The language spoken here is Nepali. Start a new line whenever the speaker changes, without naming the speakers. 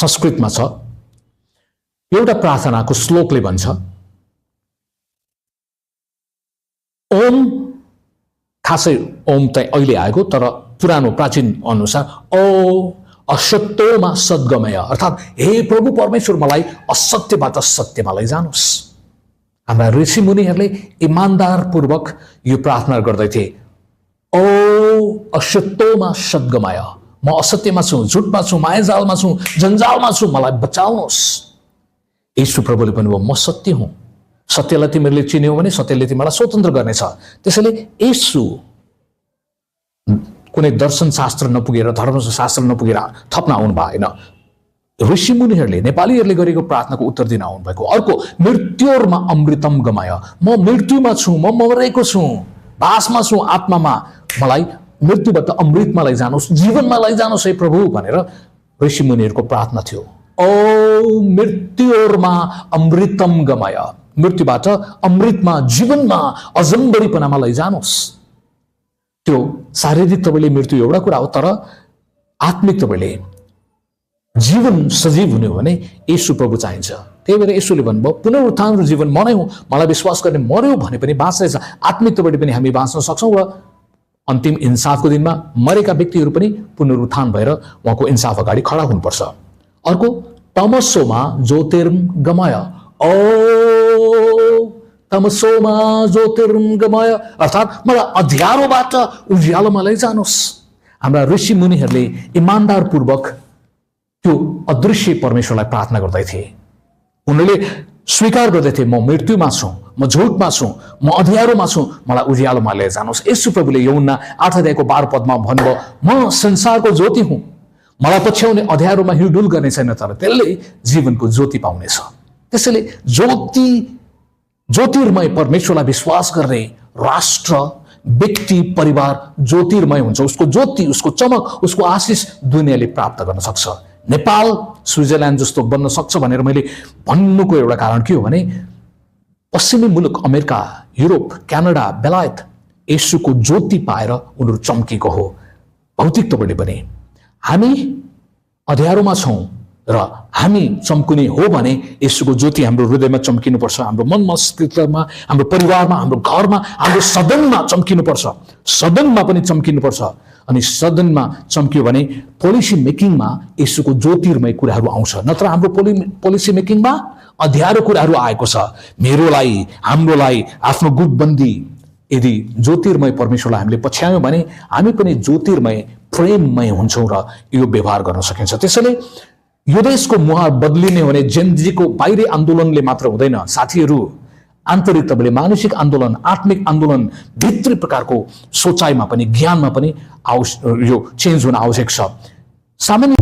संस्कृतमा छ। एउटा प्रार्थनाको श्लोकले भन्छ, ओम, खासै ओम त अहिले आएको, तर पुरानो प्राचीन अनुसार ओ असत्यमा सद्गमय, अर्थात् हे प्रभु परमेश्वर मलाई असत्यबाट सत्यमा लैजानुस्। हाम्रा ऋषि मुनिहरूले इमानदारपूर्वक यो प्रार्थना गर्दैथे, ओ असत्यमा सद्गमय, म असत्यमा छु, झुटमा छु, मायाजालमा छु, जन्जालमा छु, मलाई बचाउनुहोस्। यीशु प्रभुले भन्नुभयो, म सत्य हुँ, सत्यलाई तिमीहरूले चिन्यौ भने सत्यले तिमीलाई स्वतन्त्र गर्नेछ। त्यसैले यीशु कुनै दर्शन शास्त्र नपुगेर, धर्मशास्त्र नपुगेर थप्न आउनु भएन। ऋषि मुनिहरूले, नेपालीहरूले गरेको प्रार्थनाको उत्तर दिन आउनु भएको। अर्को, मृत्युमा अमृतम गमय, म मृत्युमा छु, म मरेको छु, बासमा छु आत्मामा, मलाई मृत्युबाट अमृतमा लैजानुहोस्, जीवनमा लैजानुहोस् है प्रभु भनेर ऋषि मुनिहरूको प्रार्थना थियो। ओ मृत्युमा अमृतम गमय, मृत्युबाट अमृतमा, जीवनमा, अजम्बरीपनामा लैजानुहोस्। त्यो शारीरिक तपाईँले मृत्यु एउटा कुरा हो, तर आत्मिक तपाईँले जीवन सजीव हुने हो भने येशू प्रभु चाहिन्छ। त्यही भएर येशूले भन्नुभयो, पुनरुत्थान र जीवन म नै हुँ, मलाई विश्वास गर्ने मर्यो भने पनि बाँच्नेछ। आत्मिक तपाईँले पनि हामी बाँच्न सक्छौँ र अन्तिम इन्साफको दिनमा मरेका व्यक्तिहरू पनि पुनरुत्थान भएर उहाँको इन्साफ अगाडि खडा हुनुपर्छ। अर्को, तमसोमा ज्योतिर्गमय, ओ तमसोमा ज्योतिर्गमय, अर्थात् मलाई अँध्यारोबाट उज्यालोमा लैजानुहोस्। हाम्रा ऋषि मुनिहरूले इमानदारपूर्वक त्यो अदृश्य परमेश्वरलाई प्रार्थना गर्दैथे। उनीहरूले स्वीकार गर्दैथे, म मृत्युमा छु, म झुटमा छु, म अँध्यारोमा छु, मलाई उज्यालोमा लैजानुहोस्। येशू प्रभुले यूहन्ना 8:12 भन्नुभयो, म संसारको ज्योति हुँ, मलाई पछ्याउने अँध्यारोमा हिँडुल गर्ने छैन, तर त्यसले जीवनको ज्योति पाउनेछ। त्यसैले ज्योतिर्मय परमेश्वरलाई विश्वास गर्ने राष्ट्र, व्यक्ति, परिवार ज्योतिर्मय हुन्छ। उसको ज्योति, उसको चमक, उसको आशिष दुनियाँले प्राप्त गर्न सक्छ। नेपाल स्विजरल्यान्ड जस्तो बन्न सक्छ भनेर मैले भन्नुको एउटा कारण के हो भने, पश्चिमी मुलुक अमेरिका, युरोप, क्यानाडा, बेलायत येशूको ज्योति पाएर उनीहरू चम्किएको हो। भौतिक तपाईँले पनि हामी अँध्यारोमा छौँ र हामी चम्किने हो भने येशूको ज्योति हाम्रो हृदयमा चम्किनुपर्छ, हाम्रो मन मस्तिष्कमा, हाम्रो परिवारमा, हाम्रो घरमा, हाम्रो सदनमा चम्किनुपर्छ। सदनमा पनि चम्किनुपर्छ। अनि सदनमा चम्कियो भने पोलिसी मेकिङमा येशूको ज्योतिर्मय कुराहरू आउँछ। नत्र हाम्रो पोलिसी मेकिङमा अँध्यारो कुराहरू आएको छ। मेरोलाई, हाम्रोलाई, आफ्नो गुटबन्दी, यदि ज्योतिर्मय परमेश्वरलाई हामीले पछ्यायौँ भने हामी पनि ज्योतिर्मय, प्रेममय हुन्छौँ र यो व्यवहार गर्न सकिन्छ। त्यसैले यो देशको मुहार बदलिने हो भने जेनजीको बाहिरी आन्दोलनले मात्र हुँदैन साथीहरू। आन्तरिक तपाईँले मानसिक आन्दोलन, आत्मिक आन्दोलन, भित्री प्रकारको सोचाइमा पनि, ज्ञानमा पनि यो चेन्ज हुन आवश्यक छ। सामान्य